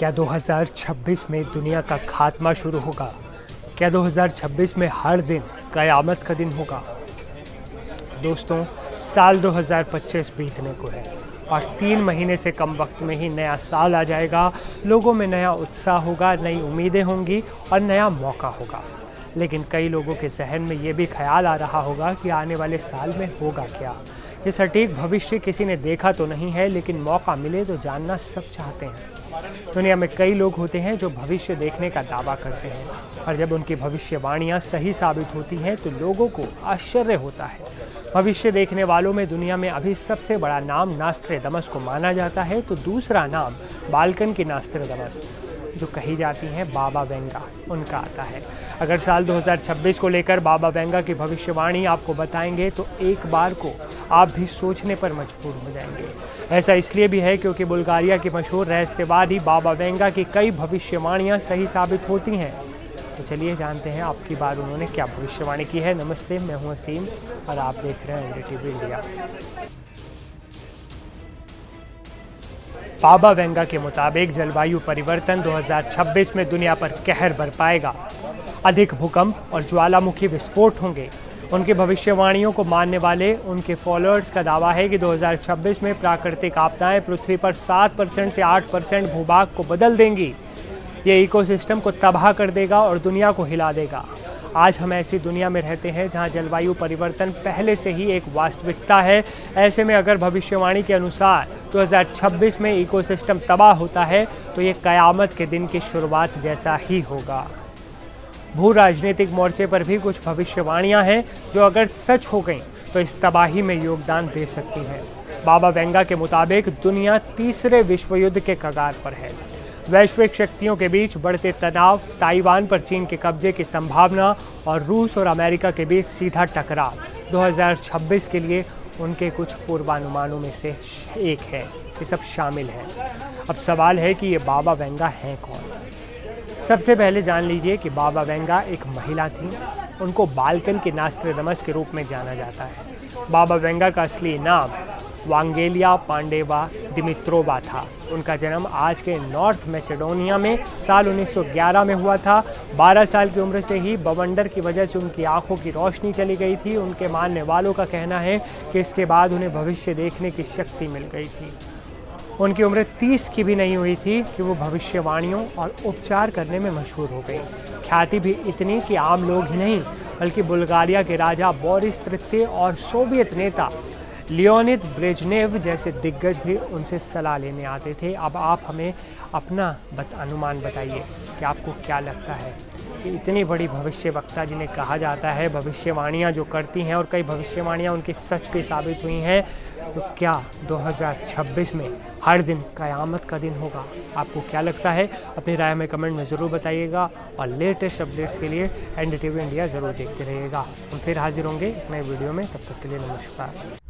क्या 2026 में दुनिया का खात्मा शुरू होगा? क्या 2026 में हर दिन क़यामत का दिन होगा? दोस्तों, साल 2025 बीतने को है और 3 महीने से कम वक्त में ही नया साल आ जाएगा। लोगों में नया उत्साह होगा, नई उम्मीदें होंगी और नया मौका होगा। लेकिन कई लोगों के जहन में ये भी ख्याल आ रहा होगा कि आने वाले साल में होगा क्या। ये सटीक भविष्य किसी ने देखा तो नहीं है, लेकिन मौका मिले तो जानना सब चाहते हैं। दुनिया में कई लोग होते हैं जो भविष्य देखने का दावा करते हैं और जब उनकी भविष्यवाणियां सही साबित होती हैं तो लोगों को आश्चर्य होता है। भविष्य देखने वालों में दुनिया में अभी सबसे बड़ा नाम नास्ट्रेडमस को माना जाता है, तो दूसरा नाम बाल्कन की नास्ट्रेडमस जो कही जाती हैं बाबा वेंगा, उनका आता है। अगर साल 2026 को लेकर बाबा वेंगा की भविष्यवाणी आपको बताएंगे तो एक बार को आप भी सोचने पर मजबूर हो जाएंगे। ऐसा इसलिए भी है क्योंकि बुल्गारिया की मशहूर रहस्यवादी बाबा वेंगा की कई भविष्यवाणियां सही साबित होती हैं। तो चलिए जानते हैं आपकी बार उन्होंने क्या भविष्यवाणी की है। नमस्ते, मैं हूं असीम और आप देख रहे हैं NDTV इंडिया। बाबा वेंगा के मुताबिक जलवायु परिवर्तन 2026 में दुनिया पर कहर बरपाएगा। अधिक भूकंप और ज्वालामुखी विस्फोट होंगे। उनकी भविष्यवाणियों को मानने वाले उनके फॉलोअर्स का दावा है कि 2026 में प्राकृतिक आपदाएं पृथ्वी पर 7% से 8% भूभाग को बदल देंगी। ये इकोसिस्टम को तबाह कर देगा और दुनिया को हिला देगा। आज हम ऐसी दुनिया में रहते हैं जहां जलवायु परिवर्तन पहले से ही एक वास्तविकता है। ऐसे में अगर भविष्यवाणी के अनुसार 2026 में इकोसिस्टम तबाह होता है तो ये क़यामत के दिन की शुरुआत जैसा ही होगा। भू राजनीतिक मोर्चे पर भी कुछ भविष्यवाणियां हैं जो अगर सच हो गईं तो इस तबाही में योगदान दे सकती हैं। बाबा वेंगा के मुताबिक दुनिया तीसरे विश्व युद्ध के कगार पर है। वैश्विक शक्तियों के बीच बढ़ते तनाव, ताइवान पर चीन के कब्जे की संभावना और रूस और अमेरिका के बीच सीधा टकराव 2026 के लिए उनके कुछ पूर्वानुमानों में से एक है। ये सब शामिल है। अब सवाल है कि ये बाबा वेंगा हैं कौन? सबसे पहले जान लीजिए कि बाबा वेंगा एक महिला थी। उनको बाल्कन की नास्ट्रेडमस के रूप में जाना जाता है। बाबा वेंगा का असली नाम वांगेलिया पांडेवा दिमित्रोवा था। उनका जन्म आज के नॉर्थ मैसेडोनिया में साल 1911 में हुआ था। 12 साल की उम्र से ही बवंडर की वजह से उनकी आंखों की रोशनी चली गई थी। उनके मानने वालों का कहना है कि इसके बाद उन्हें भविष्य देखने की शक्ति मिल गई थी। उनकी उम्र 30 की भी नहीं हुई थी कि वो भविष्यवाणियों और उपचार करने में मशहूर हो गई। ख्याति भी इतनी कि आम लोग ही नहीं बल्कि बुल्गारिया के राजा बोरिस तृतीय और सोवियत नेता लियोनिद ब्रेजनेव जैसे दिग्गज भी उनसे सलाह लेने आते थे। अब आप हमें अपना अनुमान बताइए कि आपको क्या लगता है कि इतनी बड़ी भविष्यवक्ता जिन्हें कहा जाता है, भविष्यवाणियां जो करती हैं और कई भविष्यवाणियां उनकी सच भी साबित हुई हैं, तो क्या 2026 में हर दिन क़यामत का दिन होगा? आपको क्या लगता है? अपनी राय में कमेंट में ज़रूर बताइएगा और लेटेस्ट अपडेट्स के लिए NDTV इंडिया ज़रूर देखते रहिएगा। हम फिर हाजिर होंगे एक नए वीडियो में। तब तक के लिए नमस्कार।